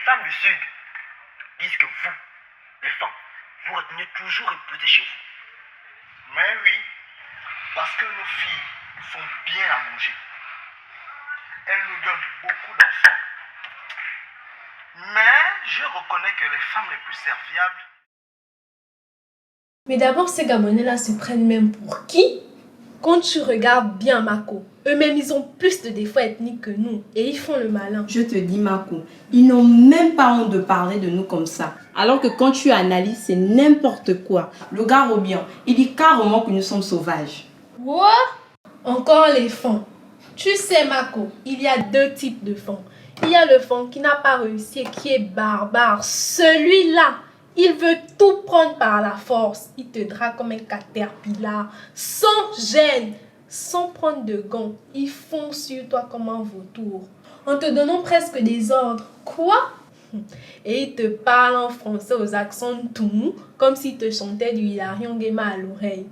femmes du Sud disent que vous, les femmes, vous retenez toujours répéter chez vous. Mais oui, parce que nos filles font bien à manger. Elles nous donnent beaucoup d'enfants. Mais je reconnais que les femmes les plus serviables... Mais d'abord, ces Gabonais-là se prennent même pour qui? Quand tu regardes bien Mako, eux-mêmes, ils ont plus de défauts ethniques que nous et ils font le malin. Je te dis, Mako, ils n'ont même pas honte de parler de nous comme ça. Alors que quand tu analyses, c'est n'importe quoi. Le gars Robian, il dit carrément que nous sommes sauvages. Quoi? Encore les fonds. Tu sais, Mako, il y a deux types de fonds. Il y a le fond qui n'a pas réussi et qui est barbare. Celui-là, il veut tout prendre par la force. Il te drague comme un caterpillar, sans gêne, sans prendre de gants. Il fonce sur toi comme un vautour, en te donnant presque des ordres. Quoi? Et il te parle en français aux accents tout mous, comme s'il te chantait du Hilarion Guéma à l'oreille.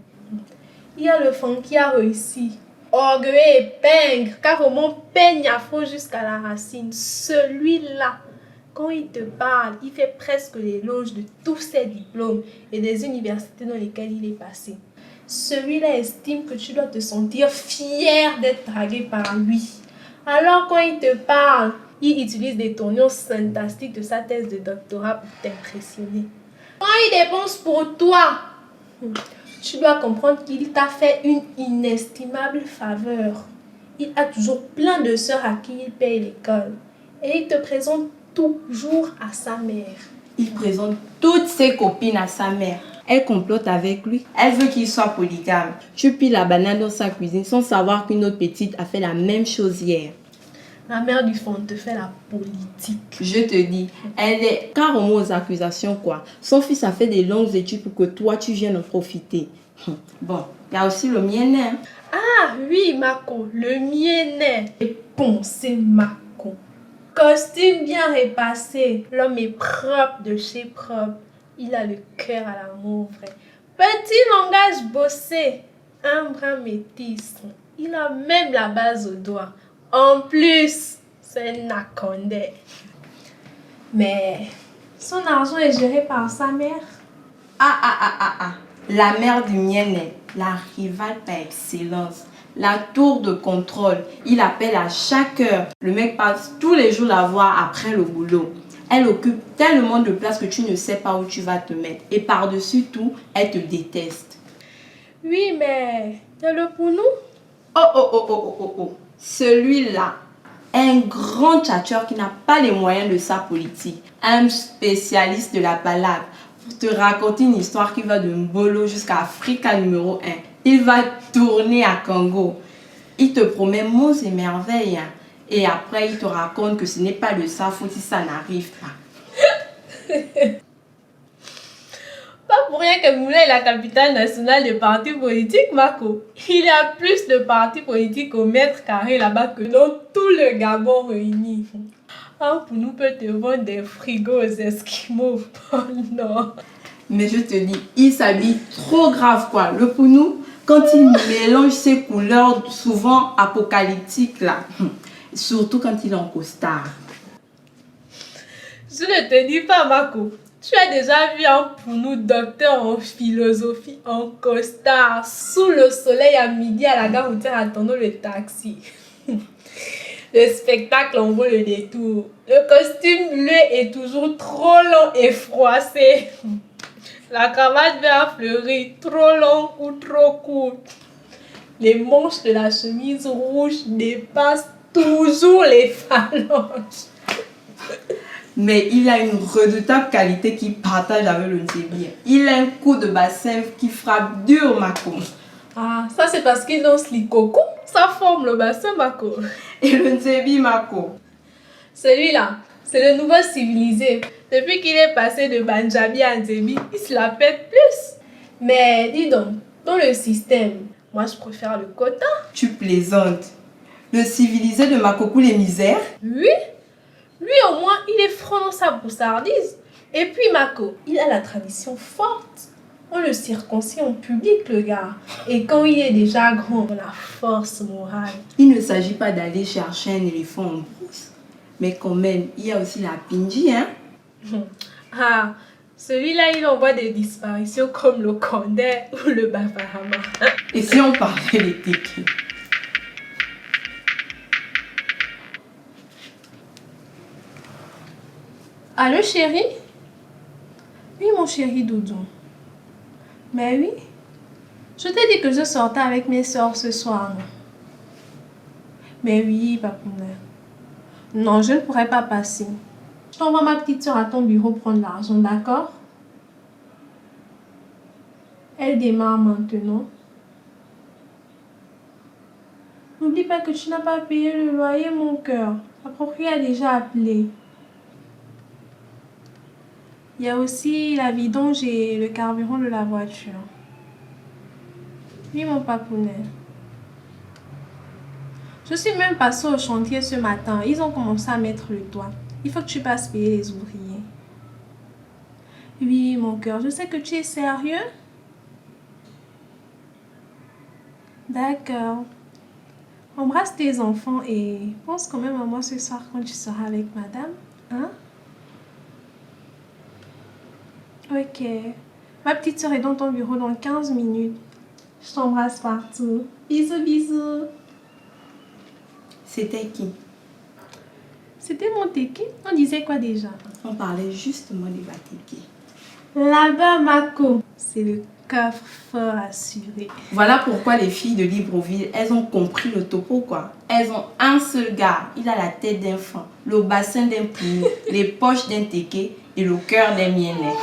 Il y a le fond qui a réussi. Orgueilleux et pingre, carrément peigne afro jusqu'à la racine. Celui-là, quand il te parle, il fait presque l'éloge de tous ses diplômes et des universités dans lesquelles il est passé. Celui-là estime que tu dois te sentir fier d'être dragué par lui. Alors quand il te parle, il utilise des tournures fantastiques de sa thèse de doctorat pour t'impressionner. Quand il dépense pour toi, tu dois comprendre qu'il t'a fait une inestimable faveur. Il a toujours plein de sœurs à qui il paye l'école. Et il te présente toujours à sa mère. Il présente toutes ses copines à sa mère. Elle complote avec lui. Elle veut qu'il soit polygame. Tu piles la banane dans sa cuisine sans savoir qu'une autre petite a fait la même chose hier. La mère du fond te fait la politique. Je te dis, elle est carrément aux accusations quoi. Son fils a fait des longues études pour que toi tu viennes en profiter. Bon, il y a aussi le miennet. Ah oui, Mako, le miennet. Et poncé Mako. Costume bien repassé. L'homme est propre de chez propre. Il a le cœur à l'amour vrai. Petit langage bossé. Un brin métis. Il a même la base au doigt. En plus, c'est un Nakondé. Mais son argent est géré par sa mère. La mère du miennet, la rivale par excellence. La tour de contrôle. Il appelle à chaque heure. Le mec passe tous les jours la voir après le boulot. Elle occupe tellement de place que tu ne sais pas où tu vas te mettre. Et par-dessus tout, elle te déteste. Oui, mais il y a le pour nous. Oh. Celui-là, un grand tchatcheur qui n'a pas les moyens de sa politique. Un spécialiste de la balade. Pour te raconter une histoire qui va de Mbolo jusqu'à Africa numéro 1. Il va tourner à Congo. Il te promet monts et merveilles. Et après, il te raconte que ce n'est pas de sa faute si ça n'arrive pas. Pas pour rien que Moulin est la capitale nationale des partis politiques, Mako. Il y a plus de partis politiques au mètre carré là-bas que dans tout le Gabon réuni. Un pour nous peut te vendre des frigos aux Esquimaux. Oh non. Mais je te dis, il s'habille trop grave quoi. Le Pounou, quand il mélange ses couleurs souvent apocalyptiques là. Surtout quand il est en costard. Je ne te dis pas, Mako. Tu as déjà vu un Pounou docteur en philosophie en costard sous le soleil à midi à la gare routière attendant le taxi. Le spectacle en vaut le détour. Le costume bleu est toujours trop long et froissé. La cravate vert fleurie, trop longue ou trop courte. Les manches de la chemise rouge dépassent toujours les phalanges. Mais il a une redoutable qualité qu'il partage avec le Nzébi. Il a un coup de bassin qui frappe dur, Mako. Ah, ça c'est parce qu'il danse l'ikoko. Ça forme le bassin, Mako. Et le Nzébi, Mako. Celui-là, c'est le nouveau civilisé. Depuis qu'il est passé de Banjabi à Nzébi, il se la pète plus. Mais dis donc, dans le système, moi je préfère le quota. Tu plaisantes. Le civilisé de Makokou les misères. Oui. Lui au moins, il est franc dans sa broussardise. Et puis Mako, il a la tradition forte. On le circoncis en public, le gars. Et quand il est déjà grand, on a la force morale. Il ne s'agit pas d'aller chercher un éléphant en brousse, Mais quand même, il y a aussi la Pinji, hein. Ah, celui-là, il envoie des disparitions comme le Condé ou le Bafarama. Et si on parlait des tickets? Allô, chérie? Oui, mon chéri Doudou. Mais oui, je t'ai dit que je sortais avec mes soeurs ce soir, non? Mais oui, Papouna. Non, je ne pourrais pas passer. Je t'envoie ma petite soeur à ton bureau prendre l'argent, d'accord? Elle démarre maintenant. N'oublie pas que tu n'as pas payé le loyer, mon cœur. La propriétaire a déjà appelé. Il y a aussi la vidange et le carburant de la voiture. Oui, mon papounet. Je suis même passée au chantier ce matin. Ils ont commencé à mettre le toit. Il faut que tu passes payer les ouvriers. Oui, mon cœur, je sais que tu es sérieux. D'accord. Embrasse tes enfants et pense quand même à moi ce soir quand tu seras avec madame. Hein? Ok. Ma petite soeur est dans ton bureau dans 15 minutes. Je t'embrasse partout. Bisous, bisous. C'était qui? C'était mon téké. On disait quoi déjà? On parlait justement des Batiki. Là-bas, Mako. C'est le coffre-fort assuré. Voilà pourquoi les filles de Libreville, elles ont compris le topo, quoi. Elles ont un seul gars. Il a la tête d'un fan, le bassin d'un poulet, les poches d'un téké et le cœur d'un miennet.